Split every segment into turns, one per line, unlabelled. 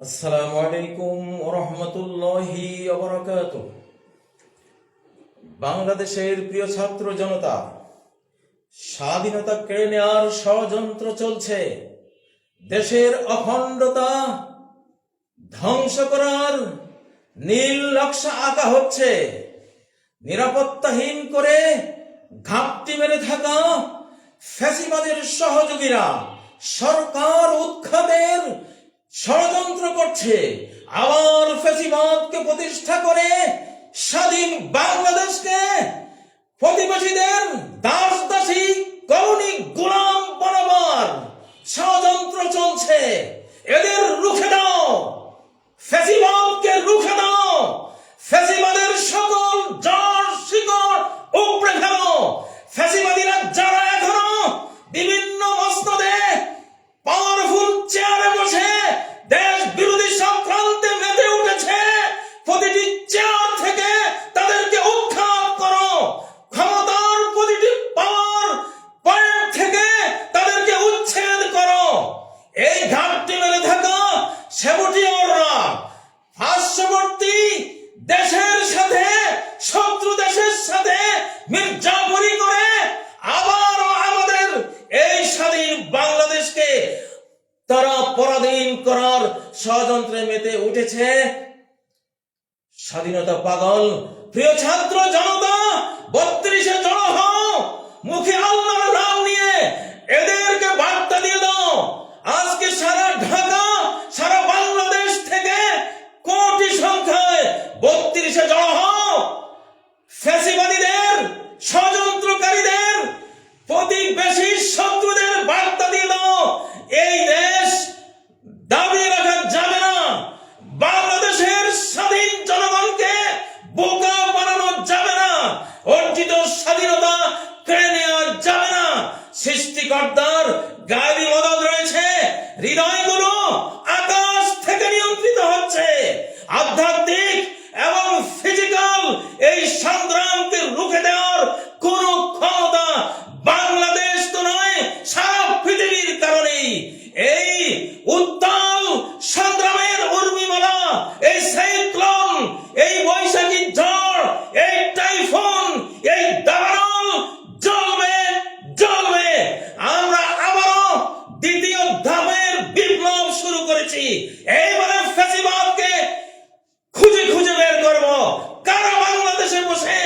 আসসালামু আলাইকুম ওয়া রাহমাতুল্লাহি ওয়া বারাকাতুহু। বাংলাদেশের প্রিয় ছাত্র জনতা, স্বাধীনতা কেড়ে নেওয়ার ষড়যন্ত্র চলছে। দেশের অখণ্ডতা ধ্বংস করার নীল নকশা আঁকা হচ্ছে। নিরাপত্তাহীন করে ঘাপটি মেরে থাকা ফ্যাসিবাদের সহযোগীরা সরকার উৎখাতের ষড়যন্ত্র করছে। আবার ফ্যাসিবাদকে প্রতিষ্ঠা করে স্বাধীন বাংলাদেশকে প্রতিবেশীদের দাসদাসী কলোনি গোলাম বানাবার ষড়যন্ত্র চলছে। এদের রুখে দাও, ফ্যাসিবাদকে রুখে দাও। ফ্যাসিবাদের সকল জড় শিকড় উপড়ে ফেলো। ফ্যাসিবাদীরা যারা এখনো বিভিন্ন মসনদে পাওয়ারফুল চেয়ারে বসে দেশ বিরোধী সংক্রান্তে মেতে উঠেছে, প্রতিটি চেয়ার থেকে তাদেরকে উৎখাত করো। ক্ষমতার প্রতিটি পাওয়ার পয়েন্ট থেকে তাদেরকে উচ্ছেদ করো। এই ঘাটটি মেরে থাকা সেবটিয়ররা পার্শ্ববর্তী দেশের সাথে, শত্রু দেশের সাথে মির্জাফরি করে আবারও আমাদের এই স্বাধীন বাংলাদেশকে তারা পরাধীন করার ষড়যন্ত্রে মেতে উঠেছে। স্বাধীনতা পাগল প্রিয় ছাত্র জনতা, ৩২-এ জড়ো হও, মুখে আল্লাহর নাম নিয়ে এদেরকে বার্তা দিয়ে দাও। আজকে সারা ঢাকা, সারা বাংলাদেশ থেকে কোটি সংখ্যায় ৩২-এ জড়ো হও। ফ্যাসিবাদীদের, ষড়যন্ত্রকারীদের, প্রতিবেশী শত্রুদের বার্তা দিয়ে দাও, এই দেশ দাবিয়ে রাখা যাবে না। বাংলাদেশের স্বাধীন জনগণকে বোকা বানানো যাবে না। অর্জিত স্বাধীনতা কেড়ে নেওয়া যাবে না। সৃষ্টিকর্তার গায়েবী মদদ রয়েছে। হৃদয়গুলো আকাশ থেকে নিয়ন্ত্রিত হচ্ছে। আধ্যাত্মিক এবং ফিজিক্যাল এই সংগ্রামকে রুখে দেওয়ার কোন ক্ষমতা বাংলাদেশ তো নয়, সারা পৃথিবীর কারণেই এই উত্তাল সংগ্রামের উর্মিমালা, এই সাইক্লোন, এই বৈশাখী ঝড়, এই টাইফুন, এই দাবানল জ্বলবে জ্বলবে। আমরা আবারও দ্বিতীয় ধাপের বিপ্লব শুরু করেছি। এইবারে ফ্যাসিবাদকে খুঁজে খুঁজে বের করব। কারা বাংলাদেশে বসে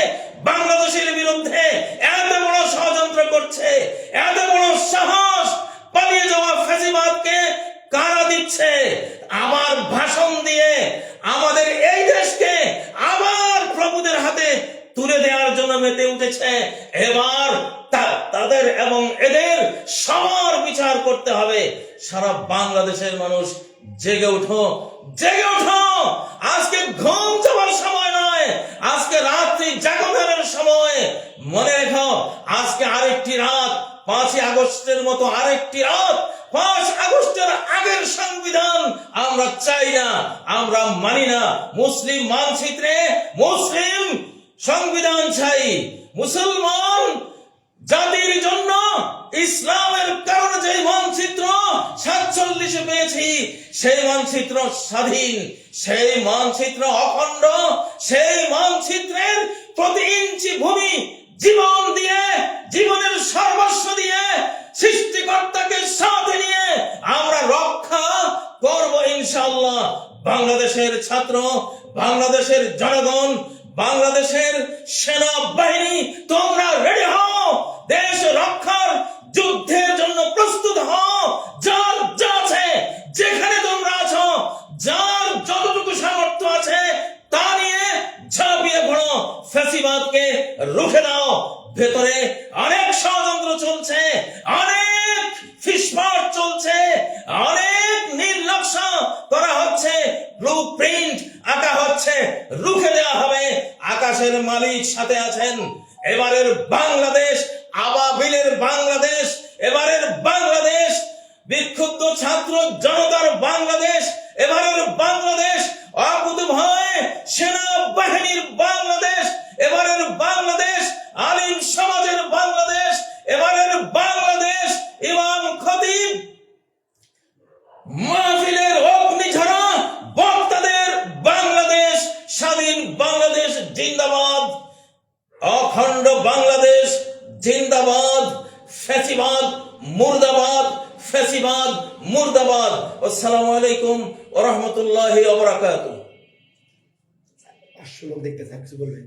বাংলাদেশের বিরুদ্ধে এত বড় ষড়যন্ত্র করছে, এত বড় সাহস পালিয়ে যাওয়া ফ্যাসিবাদকে কারা দিচ্ছে? আবার ভাষণ দিয়ে আমাদের এই দেশকে আবার প্রভুদের হাতে তুলে দেওয়ার জন্য মেতে উঠেছে। এবার তাদের এবং এদের সবার বিচার করতে হবে। সারা বাংলাদেশের মানুষ জেগে উঠো, জেগে উঠো। আজকে ঘুম যাওয়ার সময় নয়, আজকে রাত্রি জাগরণের সময়। মনে রেখো, আজকে আরেকটি রাত, 5ই আগস্টের মতো আরেকটি রাত। 5 আগস্টের আগের সংবিধান আমরা চাই না, আমরা মানি না। মুসলিম মানচিত্রে মুসলিম সংবিধান চাই। মুসলমান জাতির জন্য ইসলামের কারণে যে মানচিত্র 47-এ পেয়েছি, সেই মানচিত্র স্বাধীন, সেই মানচিত্র অখণ্ড, সেই মানচিত্রের প্রতি ইঞ্চি ভূমি জীবন দিয়ে, জীবনের সর্বস্ব দিয়ে, সৃষ্টিকর্তাকে সাথে নিয়ে আমরা রক্ষা করব ইনশাআল্লাহ। বাংলাদেশের ছাত্র, বাংলাদেশের জনগণ, বাংলাদেশের সেনাবাহিনী, তোমরা রেডি হও। দেশ রক্ষার যুদ্ধের জন্য প্রস্তুত হও। যার যা আছে, যেখানে তোমরা আছো, যার যতটুকু সামর্থ্য আছে তা নিয়ে ঝাঁপিয়ে পড়ো। ফ্যাসিবাদকে রুখে দাও। ভেতরে অনেক ষড়যন্ত্র চলছে, অনেক ফিসফাট চলছে, অনেক নীল নকশা করা হচ্ছে, ব্লু প্রিন্ট আঁকা হচ্ছে। রুখে দেওয়া হবে। আকাশের মালিক সাথে আছেন। এবারের বাংলাদেশ আবাবিলের বাংলাদেশ, এবারের বাংলাদেশ বিক্ষুব্ধ ছাত্র জনতার বাংলাদেশ, এবারের বাংলাদেশ অকুতভয় সেনাবাহিনীর বাংলাদেশ, এবারের বাংলাদেশ আলিম সমাজের বাংলাদেশ, এবারের বাংলাদেশ ইমাম খতিব মাহফিলের অগ্নিঝরা জিন্দাবাদ, অখণ্ড বাংলাদেশ জিন্দাবাদ, ফ্যাসিবাদ মুর্দাবাদ, ফ্যাসিবাদ মুর্দাবাদ। আসসালামু আলাইকুম ওয়া রাহমাতুল্লাহি ওয়া বারাকাতুহু।
500 লোক দেখতেছে, কিছু বলবেন?